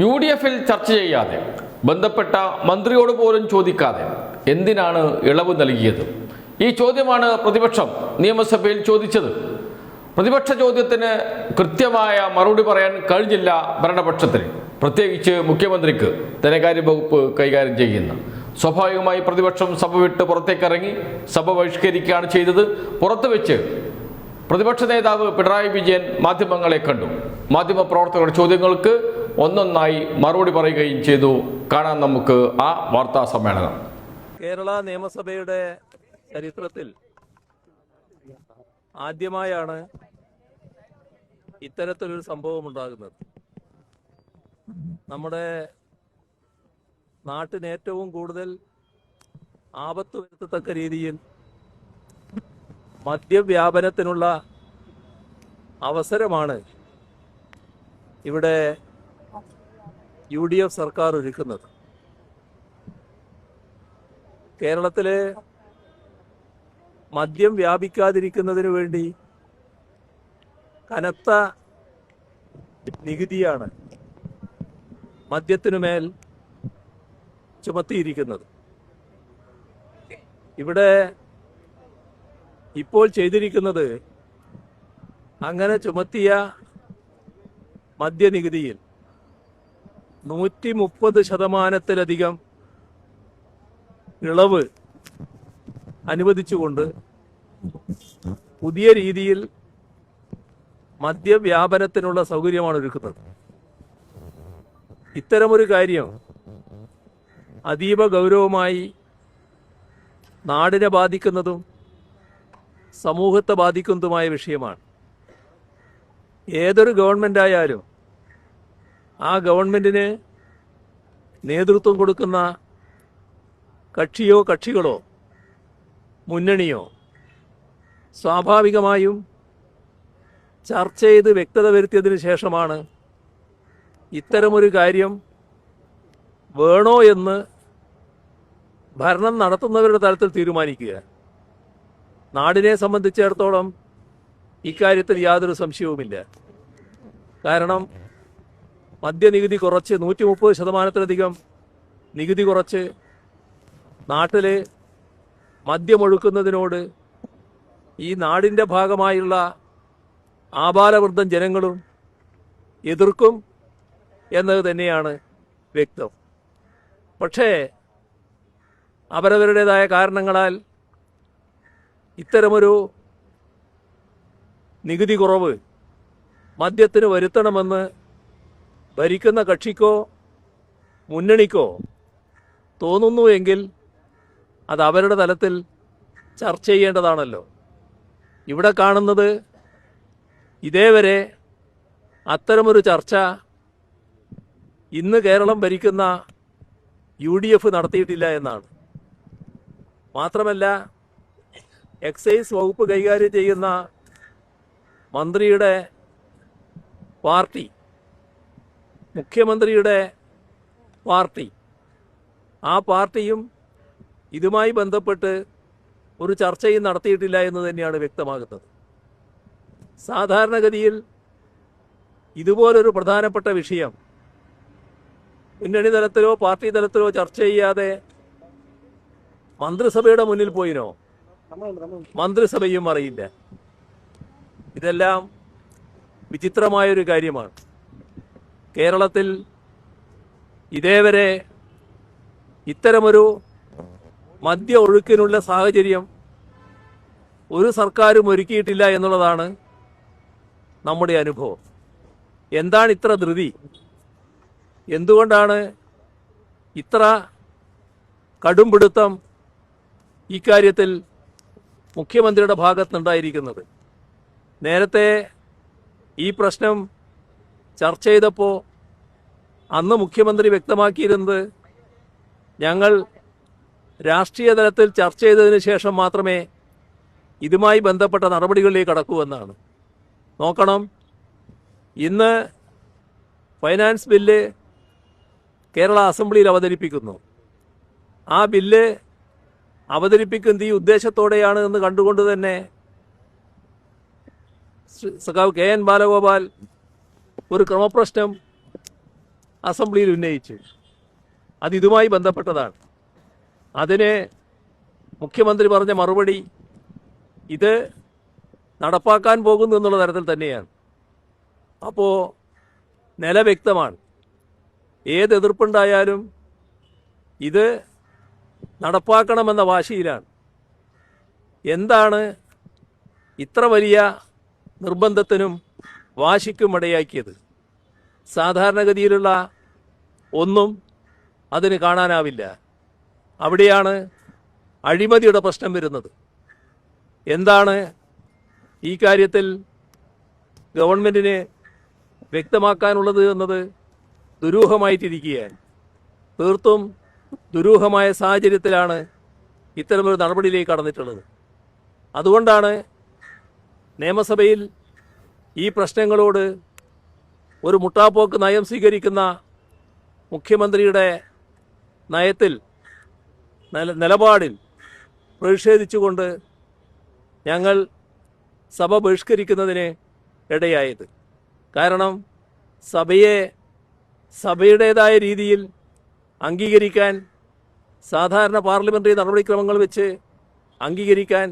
UDF-ൽ ചർച്ച ചെയ്യാതെ ബന്ധപ്പെട്ട മന്ത്രിയോട് പോലും ചോദിക്കാതെ എന്തിനാണ് ഇളവ് നൽകിയത്? ഈ ചോദ്യമാണ് പ്രതിപക്ഷം നിയമസഭയിൽ ചോദിച്ചത്. പ്രതിപക്ഷ ചോദ്യത്തിന് കൃത്യമായ മറുപടി പറയാൻ കഴിഞ്ഞില്ല ഭരണപക്ഷത്തിന്, പ്രത്യേകിച്ച് മുഖ്യമന്ത്രിക്ക്, ധനകാര്യ വകുപ്പ് കൈകാര്യം ചെയ്യുന്ന. സ്വാഭാവികമായി പ്രതിപക്ഷം സഭ വിട്ട് പുറത്തേക്കിറങ്ങി സഭ ബഹിഷ്കരിക്കുകയാണ് ചെയ്തത്. പുറത്തു വെച്ച് പ്രതിപക്ഷ നേതാവ് പിണറായി വിജയൻ മാധ്യമങ്ങളെ കണ്ടു. മാധ്യമപ്രവർത്തകരുടെ ചോദ്യങ്ങൾക്ക് ഒന്നൊന്നായി മറുപടി പറയുകയും ചെയ്തു. കാണാൻ നമുക്ക് ആ വാർത്താ സമ്മേളനം. കേരള നിയമസഭയുടെ ചരിത്രത്തിൽ ആദ്യമായാണ് ഇത്തരത്തിലൊരു സംഭവം ഉണ്ടാകുന്നത്. നമ്മുടെ നാട്ടിന് ഏറ്റവും കൂടുതൽ ആപത്ത് വരുത്തത്തക്ക രീതിയിൽ മദ്യവ്യാപനത്തിനുള്ള അവസരമാണ് ഇവിടെ UDF സർക്കാർ ഒരുക്കുന്നത്. കേരളത്തിലെ മദ്യം വ്യാപിക്കാതിരിക്കുന്നതിന് വേണ്ടി കനത്ത നികുതിയാണ് മദ്യത്തിനുമേൽ ചുമത്തിയിരിക്കുന്നത്. ഇവിടെ ഇപ്പോൾ ചെയ്തിരിക്കുന്നത് അങ്ങനെ ചുമത്തിയ മദ്യനികുതിയിൽ 130% ഇളവ് അനുവദിച്ചുകൊണ്ട് പുതിയ രീതിയിൽ മദ്യവ്യാപനത്തിനുള്ള സൗകര്യമാണ് ഒരുക്കുന്നത്. ഇത്തരമൊരു കാര്യം അതീവ ഗൗരവമായി നാടിനെ ബാധിക്കുന്നതും സമൂഹത്തെ ബാധിക്കുന്നതുമായ വിഷയമാണ്. ഏതൊരു ഗവൺമെന്റ് ആയാലും ആ ഗവൺമെന്റിന് നേതൃത്വം കൊടുക്കുന്ന കക്ഷിയോ കക്ഷികളോ മുന്നണിയോ സ്വാഭാവികമായും ചർച്ച ചെയ്ത് വ്യക്തത വരുത്തിയതിന് ശേഷമാണ് ഇത്തരമൊരു കാര്യം വേണോ എന്ന് ഭരണം നടത്തുന്നവരുടെ തലത്തിൽ തീരുമാനിക്കുക. നാടിനെ സംബന്ധിച്ചിടത്തോളം ഇക്കാര്യത്തിൽ യാതൊരു സംശയവുമില്ല. കാരണം മദ്യനികുതി കുറച്ച് 130% നികുതി കുറച്ച് നാട്ടിൽ മദ്യമൊഴുക്കുന്നതിനോട് ഈ നാടിൻ്റെ ഭാഗമായുള്ള ആബാലവൃദ്ധം ജനങ്ങളും എതിർക്കും എന്നത് തന്നെയാണ് വ്യക്തം. പക്ഷേ അവരവരുടേതായ കാരണങ്ങളാൽ ഇത്തരമൊരു നികുതി കുറവ് മദ്യത്തിന് വരുത്തണമെന്ന് ഭരിക്കുന്ന കക്ഷിക്കോ മുന്നണിക്കോ തോന്നുന്നുവെങ്കിൽ അത് അവരുടെ തലത്തിൽ ചർച്ച ചെയ്യേണ്ടതാണല്ലോ. ഇവിടെ കാണുന്നത് ഇതേവരെ അത്തരമൊരു ചർച്ച ഇന്ന് കേരളം ഭരിക്കുന്ന UDF നടത്തിയിട്ടില്ല എന്നാണ്. മാത്രമല്ല, എക്സൈസ് വകുപ്പ് കൈകാര്യം ചെയ്യുന്ന മന്ത്രിയുടെ പാർട്ടി, മുഖ്യമന്ത്രിയുടെ പാർട്ടി, ആ പാർട്ടിയും ഇതുമായി ബന്ധപ്പെട്ട് ഒരു ചർച്ചയും നടത്തിയിട്ടില്ല എന്ന് തന്നെയാണ് വ്യക്തമാകുന്നത്. സാധാരണഗതിയിൽ ഇതുപോലൊരു പ്രധാനപ്പെട്ട വിഷയം മുന്നണി തലത്തിലോ പാർട്ടി തലത്തിലോ ചർച്ച ചെയ്യാതെ മന്ത്രിസഭയുടെ മുന്നിൽ പോയിനോ? മന്ത്രിസഭയും അറിയില്ല. ഇതെല്ലാം വിചിത്രമായൊരു കാര്യമാണ്. കേരളത്തിൽ ഇതേവരെ ഇത്തരമൊരു മദ്യ ഒഴുക്കിനുള്ള സാഹചര്യം ഒരു സർക്കാരും ഒരുക്കിയിട്ടില്ല എന്നുള്ളതാണ് നമ്മുടെ അനുഭവം. എന്താണ് ഇത്ര ധൃതി? എന്തുകൊണ്ടാണ് ഇത്ര കടുംപിടുത്തം ഇക്കാര്യത്തിൽ മുഖ്യമന്ത്രിയുടെ ഭാഗത്തുനിന്നുണ്ടായിരിക്കുന്നത്? നേരത്തെ ഈ പ്രശ്നം ചർച്ച ചെയ്തപ്പോൾ അന്ന് മുഖ്യമന്ത്രി വ്യക്തമാക്കിയിരുന്നത് ഞങ്ങൾ രാഷ്ട്രീയ തലത്തിൽ ചർച്ച ചെയ്തതിന് ശേഷം മാത്രമേ ഇതുമായി ബന്ധപ്പെട്ട നടപടികളിലേക്ക് കടക്കൂ എന്നാണ്. നോക്കണം, ഇന്ന് ഫൈനാൻസ് ബില്ല് കേരള അസംബ്ലിയിൽ അവതരിപ്പിക്കുന്നു. ആ ബില്ല് അവതരിപ്പിക്കുന്നത് ഈ ഉദ്ദേശത്തോടെയാണ് എന്ന് കണ്ടുകൊണ്ട് തന്നെ സഖാവ് KN ബാലഗോപാൽ ഒരു ക്രമപ്രശ്നം അസംബ്ലിയിൽ ഉന്നയിച്ചു. അതിതുമായി ബന്ധപ്പെട്ടതാണ്. അതിന് മുഖ്യമന്ത്രി പറഞ്ഞ മറുപടി ഇത് നടപ്പാക്കാൻ പോകുന്നു എന്നുള്ള തരത്തിൽ തന്നെയാണ്. അപ്പോൾ നില വ്യക്തമാണ്. ഏത് എതിർപ്പുണ്ടായാലും ഇത് നടപ്പാക്കണമെന്ന വാശിയിലാണ്. എന്താണ് ഇത്ര വലിയ നിർബന്ധത്തിനും വാശിക്കും ഇടയാക്കിയത്? സാധാരണഗതിയിലുള്ള ഒന്നും അതിന് കാണാനാവില്ല. അവിടെയാണ് അഴിമതിയുടെ പ്രശ്നം വരുന്നത്. എന്താണ് ഈ കാര്യത്തിൽ ഗവൺമെൻറ്റിന് വ്യക്തമാക്കാനുള്ളത് എന്നത് ദുരൂഹമായിട്ടിരിക്കുകയാണ്. തീർത്തും ദുരൂഹമായ സാഹചര്യത്തിലാണ് ഇത്തരമൊരു നടപടിയിലേക്ക് കടന്നിട്ടുള്ളത്. അതുകൊണ്ടാണ് നിയമസഭയിൽ ഈ പ്രശ്നങ്ങളോട് ഒരു മുട്ടാപ്പോക്ക് നയം സ്വീകരിക്കുന്ന മുഖ്യമന്ത്രിയുടെ നയത്തിൽ നിലപാടിൽ പ്രതിഷേധിച്ചുകൊണ്ട് ഞങ്ങൾ സഭ ബഹിഷ്കരിക്കുന്നതിന് ഇടയായത്. കാരണം സഭയുടേതായ രീതിയിൽ അംഗീകരിക്കാൻ, സാധാരണ പാർലമെൻ്ററി നടപടിക്രമങ്ങൾ വെച്ച് അംഗീകരിക്കാൻ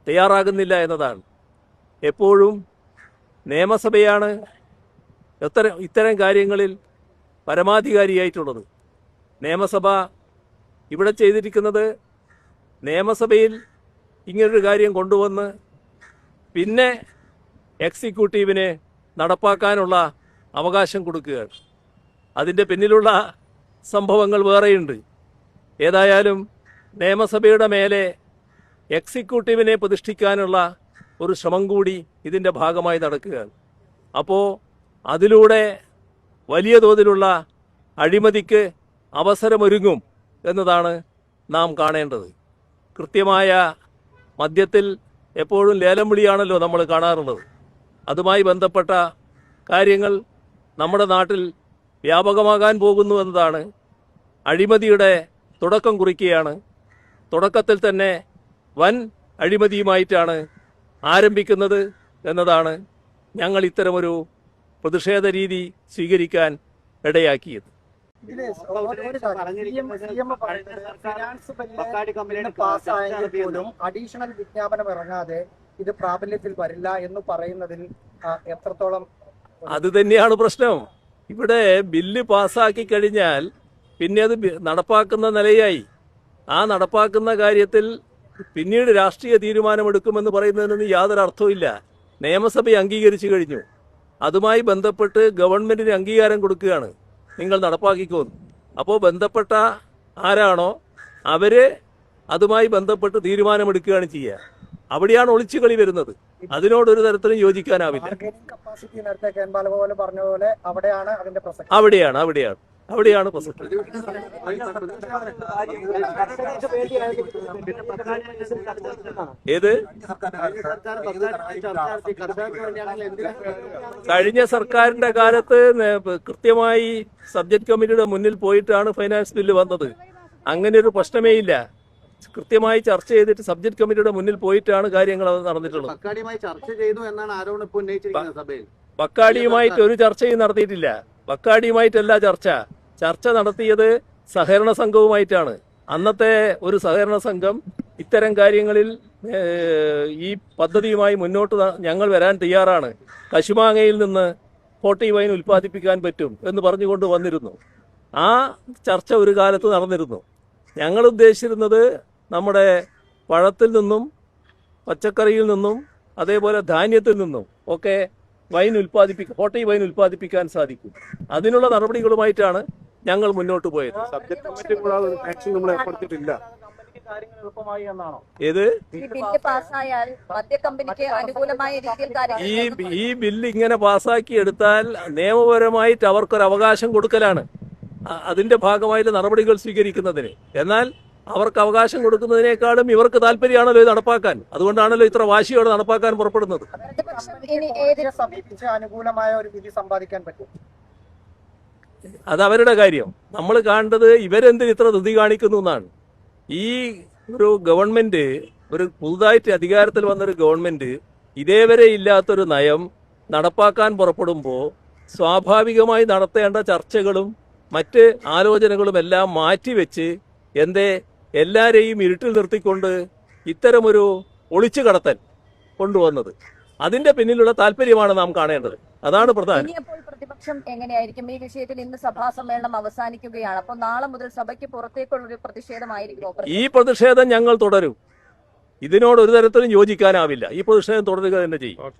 തയ്യാറാകുന്നില്ല എന്നതാണ്. എപ്പോഴും നിയമസഭയാണ് ഇത്തരം കാര്യങ്ങളിൽ പരമാധികാരിയായിട്ടുള്ളത്. നിയമസഭ ഇവിടെ ചെയ്തിരിക്കുന്നത് നിയമസഭയിൽ ഇങ്ങനൊരു കാര്യം കൊണ്ടുവന്ന് പിന്നെ എക്സിക്യൂട്ടീവിന് നടപ്പാക്കാനുള്ള അവകാശം കൊടുക്കുകയാണ്. അതിൻ്റെ പിന്നിലുള്ള സംഭവങ്ങൾ വേറെയുണ്ട്. ഏതായാലും നിയമസഭയുടെ മേലെ എക്സിക്യൂട്ടീവിനെ പ്രതിഷ്ഠിക്കാനുള്ള ഒരു ശ്രമം കൂടി ഇതിൻ്റെ ഭാഗമായി നടക്കുകയാണ്. അപ്പോൾ അതിലൂടെ വലിയ തോതിലുള്ള അഴിമതിക്ക് അവസരമൊരുങ്ങും എന്നതാണ് നാം കാണേണ്ടത്. കൃത്യമായ മദ്യത്തിൽ എപ്പോഴും ലേലം വിളിയാണല്ലോ നമ്മൾ കാണാറുള്ളത്. അതുമായി ബന്ധപ്പെട്ട കാര്യങ്ങൾ നമ്മുടെ നാട്ടിൽ വ്യാപകമാകാൻ പോകുന്നു എന്നതാണ്. അഴിമതിയുടെ തുടക്കം കുറിക്കുകയാണ്. തുടക്കത്തിൽ തന്നെ വൻ അഴിമതിയുമായിട്ടാണ് ആരംഭിക്കുന്നത് എന്നതാണ് ഞങ്ങൾ ഇത്തരമൊരു പ്രതിഷേധ രീതി സ്വീകരിക്കാൻ ഇടയാക്കിയത്. അഡീഷണൽ വിജ്ഞാപനം ഇറങ്ങാതെ ഇത് പ്രാബല്യത്തിൽ വരില്ല എന്ന് പറയുന്നതിൽ എത്രത്തോളം? അത് തന്നെയാണ് പ്രശ്നം. ഇവിടെ ബില്ല് പാസ്സാക്കി കഴിഞ്ഞാൽ പിന്നെ അത് നടപ്പാക്കുന്ന നിലയായി. ആ നടപ്പാക്കുന്ന കാര്യത്തിൽ പിന്നീട് രാഷ്ട്രീയ തീരുമാനമെടുക്കുമെന്ന് പറയുന്നതിനൊന്നും യാതൊരു അർത്ഥവുമില്ല. നിയമസഭ അംഗീകരിച്ചു കഴിഞ്ഞു. അതുമായി ബന്ധപ്പെട്ട് ഗവൺമെന്റിന് അംഗീകാരം കൊടുക്കുകയാണ്, നിങ്ങൾ നടപ്പാക്കിക്കോന്ന്. അപ്പോൾ ബന്ധപ്പെട്ട ആരാണോ അവര് അതുമായി ബന്ധപ്പെട്ട് തീരുമാനമെടുക്കുകയാണ് ചെയ്യുക. അവിടെയാണ് ഒളിച്ചുകളി വരുന്നത്. അതിനോടൊരു തരത്തിലും യോജിക്കാനാവില്ല. കപ്പാസിറ്റി നേരത്തെ കെ എൻ ബാലഗോപാൽ പറഞ്ഞ പോലെ അവിടെയാണ് അതിന്റെ പ്രസക്തി. അവിടെയാണ് പ്രസക്തി. ഏത് കഴിഞ്ഞ സർക്കാരിന്റെ കാലത്ത് കൃത്യമായി സബ്ജക്ട് കമ്മിറ്റിയുടെ മുന്നിൽ പോയിട്ടാണ് ഫൈനാൻസ് ബില്ല് വന്നത്. അങ്ങനെ ഒരു പ്രശ്നമേ ഇല്ല. കൃത്യമായി ചർച്ച ചെയ്തിട്ട് സബ്ജക്ട് കമ്മിറ്റിയുടെ മുന്നിൽ പോയിട്ടാണ് കാര്യങ്ങൾ നടന്നിട്ടുള്ളത്. ബക്കാടിയുമായിട്ട് ഒരു ചർച്ചയും നടത്തിയിട്ടില്ല. ബക്കാടിയുമായിട്ടല്ല ചർച്ച നടത്തിയത് സഹകരണ സംഘവുമായിട്ടാണ്. അന്നത്തെ ഒരു സഹകരണ സംഘം ഇത്തരം കാര്യങ്ങളിൽ ഈ പദ്ധതിയുമായി മുന്നോട്ട് ഞങ്ങൾ വരാൻ തയ്യാറാണ്, കശുമാങ്ങയിൽ നിന്ന് 40 വൈൻ ഉൽപ്പാദിപ്പിക്കാൻ പറ്റും എന്ന് പറഞ്ഞുകൊണ്ട് വന്നിരുന്നു. ആ ചർച്ച ഒരു കാലത്ത് നടന്നിരുന്നു. ഞങ്ങൾ ഉദ്ദേശിച്ചിരുന്നത് നമ്മുടെ പഴത്തിൽ നിന്നും പച്ചക്കറിയിൽ നിന്നും അതേപോലെ ധാന്യത്തിൽ നിന്നും ഒക്കെ 40 വൈൻ ഉൽപ്പാദിപ്പിക്കാൻ സാധിക്കും. അതിനുള്ള നടപടികളുമായിട്ടാണ് ഞങ്ങൾ മുന്നോട്ട് പോയത്. സബ്ജക്ട് കമ്മിറ്റി കൂടാതെ ആക്ഷൻ നമ്മൾ ഏർപ്പെടുത്തിയിട്ടില്ല. ഏത് ഈ ബില്ല് ഇങ്ങനെ പാസ്സാക്കി എടുത്താൽ നിയമപരമായിട്ട് അവർക്കൊരു അവകാശം കൊടുക്കലാണ് അതിന്റെ ഭാഗമായിട്ട് നടപടികൾ സ്വീകരിക്കുന്നതിന്. എന്നാൽ അവർക്ക് അവകാശം കൊടുക്കുന്നതിനേക്കാളും ഇവർക്ക് താല്പര്യമാണല്ലോ ഇത് നടപ്പാക്കാൻ. അതുകൊണ്ടാണല്ലോ ഇത്ര വാശിയോടെ നടപ്പാക്കാൻ പുറപ്പെടുന്നത്. അനുകൂലമായ ഒരു വിധി സമ്പാദിക്കാൻ പറ്റും. അത് അവരുടെ കാര്യം. നമ്മൾ കാണേണ്ടത് ഇവരെന്തിന് ഇത്ര ധൃതി കാണിക്കുന്നു എന്നാണ്. ഈ ഒരു ഗവൺമെന്റ്, ഒരു പുതുതായിട്ട് അധികാരത്തിൽ വന്നൊരു ഗവൺമെന്റ് ഇതേവരെ ഇല്ലാത്തൊരു നയം നടപ്പാക്കാൻ പുറപ്പെടുമ്പോൾ സ്വാഭാവികമായി നടത്തേണ്ട ചർച്ചകളും മറ്റ് ആലോചനകളും എല്ലാം മാറ്റിവെച്ച് എന്തേ എല്ലാരെയും ഇരുട്ടിൽ നിർത്തിക്കൊണ്ട് ഇത്തരമൊരു ഒളിച്ചു കടത്തൽ കൊണ്ടുവന്നത്? അതിന്റെ പിന്നിലുള്ള താല്പര്യമാണ് നാം കാണേണ്ടത്. അതാണ് പ്രധാനം. ഇനിയപ്പോൾ പ്രതിപക്ഷം എങ്ങനെയായിരിക്കും ഈ വിഷയത്തിൽ? ഇന്ന് സഭാ സമ്മേളനം അവസാനിക്കുകയാണ്. അപ്പോൾ നാളെ മുതൽ സഭയ്ക്ക് പുറത്തേക്കുള്ള ഒരു പ്രതിഷേധമായിരിക്കും. ഈ പ്രതിഷേധം ഞങ്ങൾ തുടരും. ഇതിനോട് ഒരു തരത്തിലും യോജിക്കാനാവില്ല. ഈ പ്രതിഷേധം തുടരുക തന്നെ ചെയ്യും.